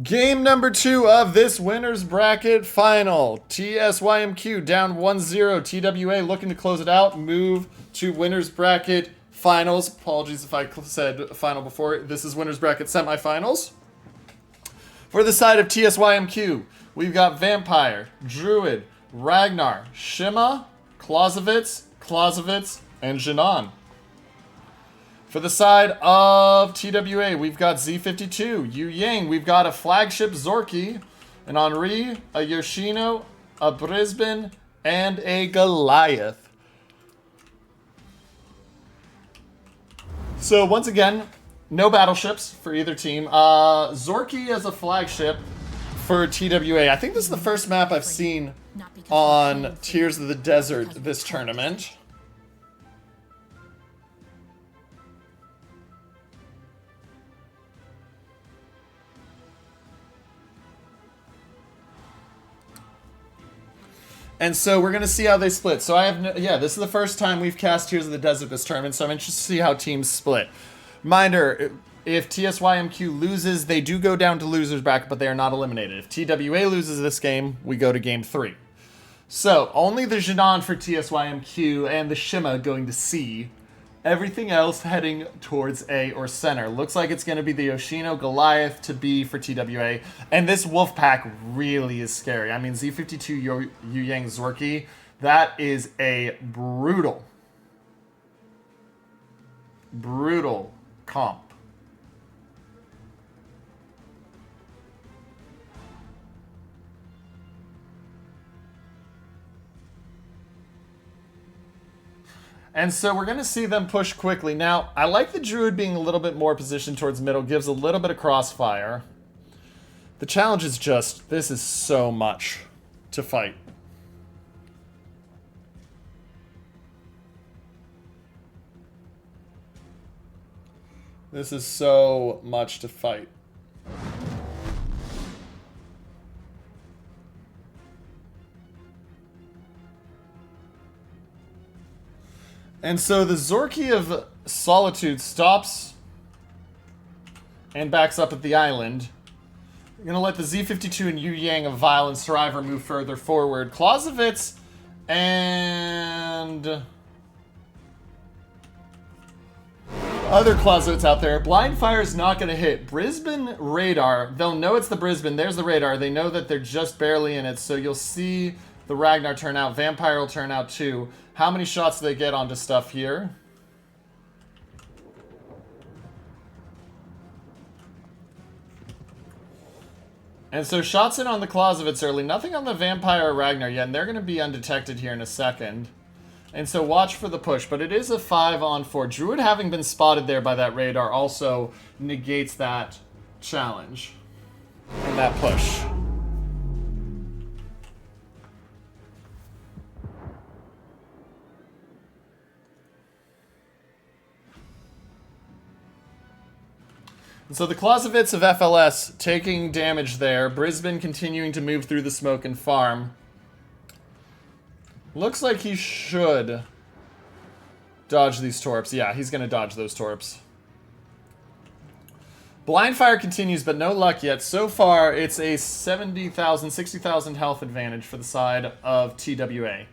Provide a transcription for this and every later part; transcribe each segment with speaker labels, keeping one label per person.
Speaker 1: Game number 2 of this winner's bracket final. TSYMQ down 1-0. TWA looking to close it out. Move to winner's bracket finals. Apologies if I said final before. This is winner's bracket semifinals. For the side of TSYMQ, we've got Vampire, Druid, Ragnar, Shima, Clausewitz, and Jinan. For the side of TWA, we've got Z52, Yu Yang, we've got a flagship Zorky, an Henri, a Yoshino, a Brisbane, and a Goliath. So once again, no battleships for either team. Zorky as a flagship for TWA. I think this is the first map I've seen on Tears of the Desert this tournament. And so we're going to see how they split. So I have this is the first time we've cast Tears of the Desert this tournament, so I'm interested to see how teams split. Reminder, if TSYMQ loses, they do go down to loser's bracket, but they are not eliminated. If TWA loses this game, we go to game 3. So only the Jinan for TSYMQ and the Shima going to C. Everything else heading towards A or center. Looks like it's going to be the Yoshino Goliath to B for TWA. And this wolf pack really is scary. I mean, Z52 Yu Yang Zorky, that is a brutal comp. And so we're going to see them push quickly. Now, I like the Druid being a little bit more positioned towards middle. Gives a little bit of crossfire. The challenge is just, this is so much to fight. This is so much to fight. And so the Zorky of Solitude stops and backs up at the island. We're going to let the Z52 and Yu Yang of Violent Survivor move further forward. Clausewitz and other Clausewitz out there. Blind Fire is not going to hit. Brisbane radar. They'll know it's the Brisbane. There's the radar. They know that they're just barely in it. So you'll see the Ragnar turn out. Vampire will turn out too. How many shots do they get onto stuff here? And so shots in on the Clausewitz early. Nothing on the Vampire or Ragnar yet. And they're going to be undetected here in a second. And so watch for the push. But it is a 5-on-4. Druid having been spotted there by that radar also negates that challenge. And that push. So the Clausewitz of FLS taking damage there. Brisbane continuing to move through the smoke and farm. Looks like he should dodge these torps. Yeah, he's going to dodge those torps. Blind Fire continues, but no luck yet. So far, it's a 70,000, 60,000 health advantage for the side of TWA.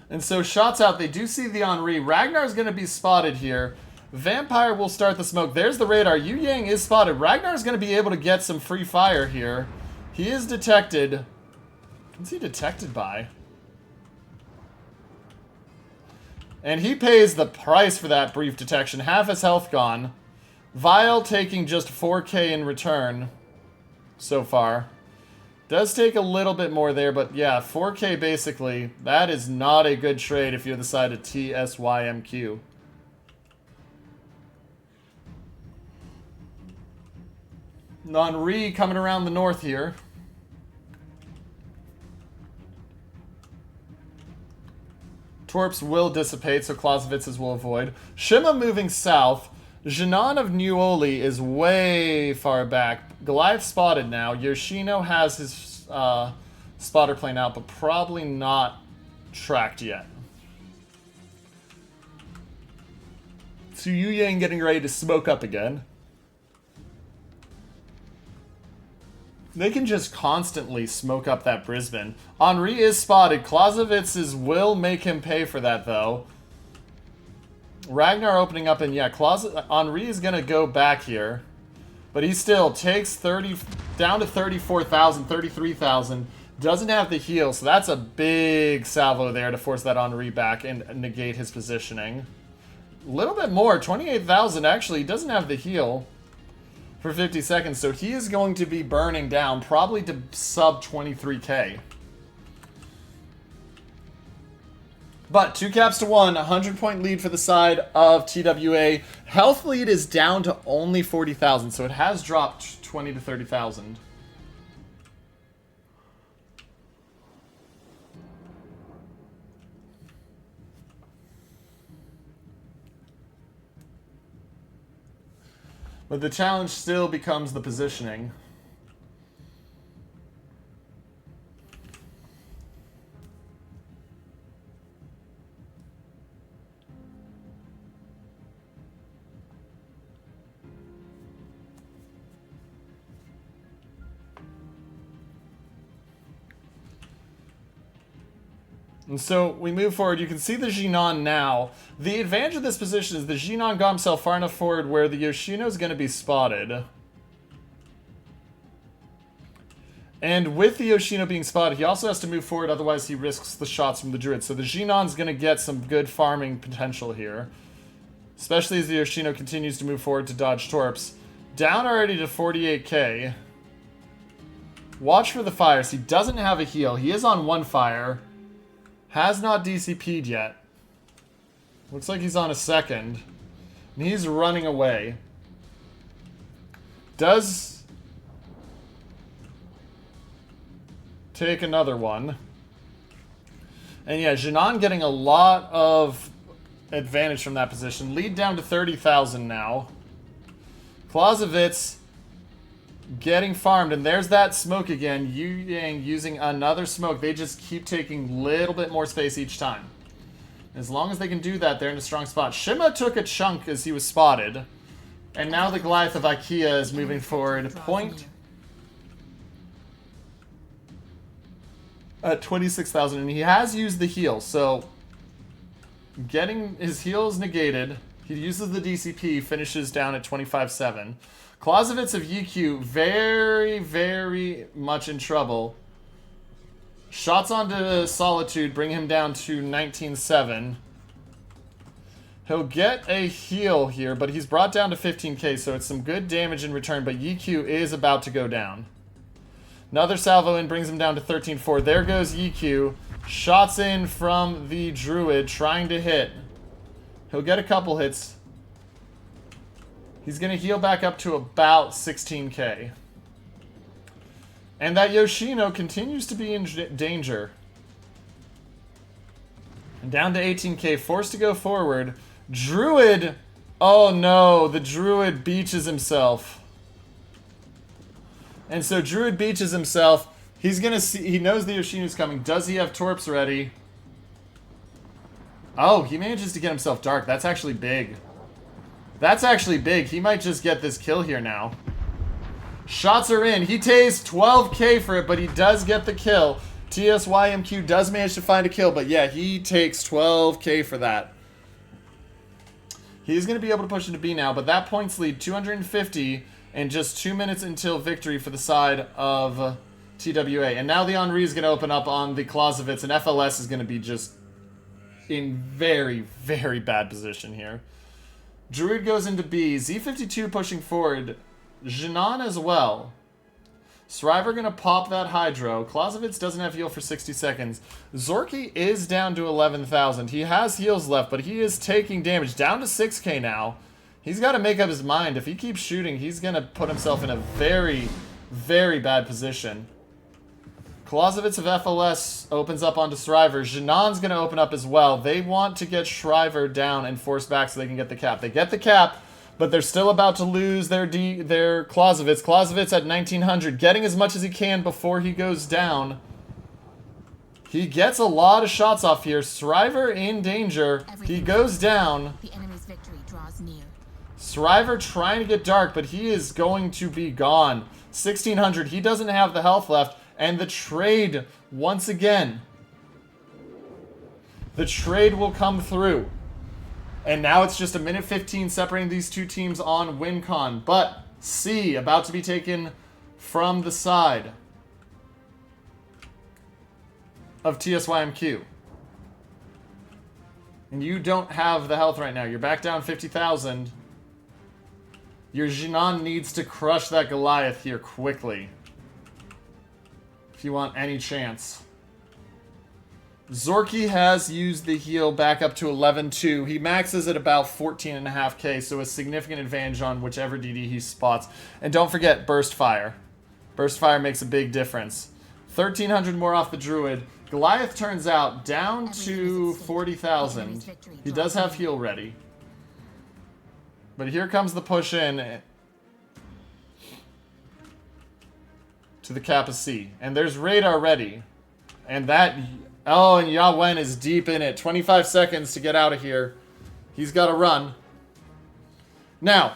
Speaker 1: And so shots out. They do see the Henri. Ragnar's going to be spotted here. Vampire will start the smoke. There's the radar. Yu Yang is spotted. Ragnar's going to be able to get some free fire here. He is detected. What's he detected by? And he pays the price for that brief detection. Half his health gone. Vile taking just 4K in return so far. Does take a little bit more there, but yeah, 4K basically. That is not a good trade if you're the side of TSYMQ. Henri coming around the north here. Torps will dissipate, so Clausewitz's will avoid. Shima moving south. Jinan of New Oli is way far back. Goliath spotted now. Yoshino has his spotter plane out, but probably not tracked yet. So Yu Yang getting ready to smoke up again. They can just constantly smoke up that Brisbane. Henri is spotted. Clausewitz's will make him pay for that, though. Ragnar opening up, and yeah, Henri is going to go back here. But he still takes 30 down to 34,000, 33,000. Doesn't have the heal, so that's a big salvo there to force that Henri back and negate his positioning. A little bit more, 28,000 actually. He doesn't have the heal for 50 seconds, so he is going to be burning down, probably to sub 23k. But 2 caps to 1, 100-point lead for the side of TWA. Health lead is down to only 40,000, so it has dropped 20 to 30,000. But the challenge still becomes the positioning. And so we move forward. You can see the Jinan now. The advantage of this position is the Jinan got himself far enough forward where the Yoshino is going to be spotted. And with the Yoshino being spotted, he also has to move forward, otherwise he risks the shots from the Druid. So the Jinan's going to get some good farming potential here. Especially as the Yoshino continues to move forward to dodge torps. Down already to 48k. Watch for the fires. He doesn't have a heal. He is on 1 fire. Has not DCP'd yet. Looks like he's on a 2nd. And he's running away. Does take another one. And yeah, Jinan getting a lot of advantage from that position. Lead down to 30,000 now. Clausewitz getting farmed, and there's that smoke again. Yu Yang using another smoke. They just keep taking a little bit more space each time. As long as they can do that, they're in a strong spot. Shima took a chunk as he was spotted. And now the Goliath of IKEA is moving forward. Point at 26,000, and he has used the heal, so getting his heals negated. He uses the DCP, finishes down at 25,700. Clausewitz of UQ, very, very much in trouble. Shots onto Solitude, bring him down to 19,700. He'll get a heal here, but he's brought down to 15k, so it's some good damage in return, but EQ is about to go down. Another salvo in brings him down to 13,400. There goes EQ. Shots in from the Druid, trying to hit. He'll get a couple hits. He's going to heal back up to about 16k. And that Yoshino continues to be in danger. And down to 18k, forced to go forward. Druid! Oh no, the Druid beaches himself. And so Druid beaches himself. He's going to see, he knows the Yoshino's coming. Does he have torps ready? Oh, he manages to get himself dark. That's actually big. That's actually big. He might just get this kill here now. Shots are in. He takes 12k for it, but he does get the kill. TSYMQ does manage to find a kill, but yeah, he takes 12k for that. He's going to be able to push into B now, but that points lead 250 and just 2 minutes until victory for the side of TWA. And now the Henri is going to open up on the Clausewitz, and FLS is going to be just in very, very bad position here. Druid goes into B. Z52 pushing forward. Jinan as well. Sriver going to pop that Hydro. Clausewitz doesn't have heal for 60 seconds. Zorky is down to 11,000. He has heals left, but he is taking damage. Down to 6k now. He's got to make up his mind. If he keeps shooting, he's going to put himself in a very, very bad position. Clausewitz of FLS opens up onto Sriver. Jinan's going to open up as well. They want to get Sriver down and force back so they can get the cap. They get the cap, But they're still about to lose their Clausewitz. Clausewitz at 1900, getting as much as he can before he goes down. He gets a lot of shots off here. Shriver in danger. He goes down.
Speaker 2: The enemy's victory draws near.
Speaker 1: Shriver trying to get dark, but he is going to be gone. 1600, he doesn't have the health left. And the trade, once again. The trade will come through. And now it's just a minute 15 separating these two teams on WinCon. But C about to be taken from the side of TSYMQ. And you don't have the health right now. You're back down 50,000. Your Jinan needs to crush that Goliath here quickly, if you want any chance. Zorky has used the heal back up to 11.2. He maxes at about 14.5k, so a significant advantage on whichever DD he spots. And don't forget Burst Fire. Burst Fire makes a big difference. 1,300 more off the Druid. Goliath turns out down to 40,000. He does have heal ready. But here comes the push in to the Kappa C. And there's radar ready. And that... Oh, and Yawen is deep in it. 25 seconds to get out of here. He's got to run. Now,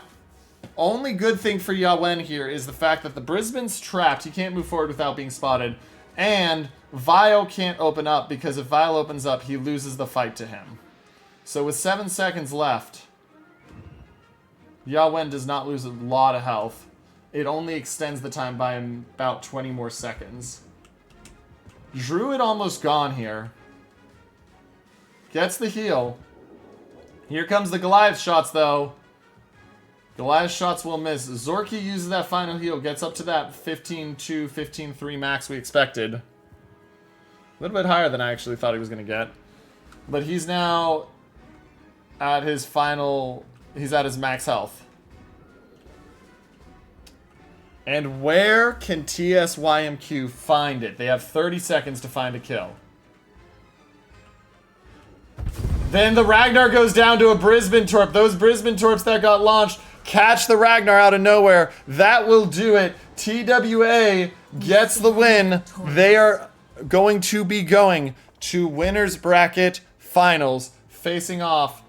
Speaker 1: only good thing for Yawen here is the fact that the Brisbane's trapped. He can't move forward without being spotted. And Vile can't open up, because if Vile opens up, he loses the fight to him. So with 7 seconds left, Yawen does not lose a lot of health. It only extends the time by about 20 more seconds. Druid almost gone here. Gets the heal. Here comes the Goliath shots, though. Goliath shots will miss. Zorky uses that final heal. Gets up to that 15.2, 15.3 max we expected. A little bit higher than I actually thought he was going to get. But he's now at his final... He's at his max health. And where can TSYMQ find it? They have 30 seconds to find a kill. Then the Ragnar goes down to a Brisbane Torp. Those Brisbane Torps that got launched catch the Ragnar out of nowhere. That will do it. TWA gets the win. They are going to be going to Winners Bracket Finals, facing off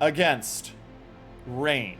Speaker 1: against Rain.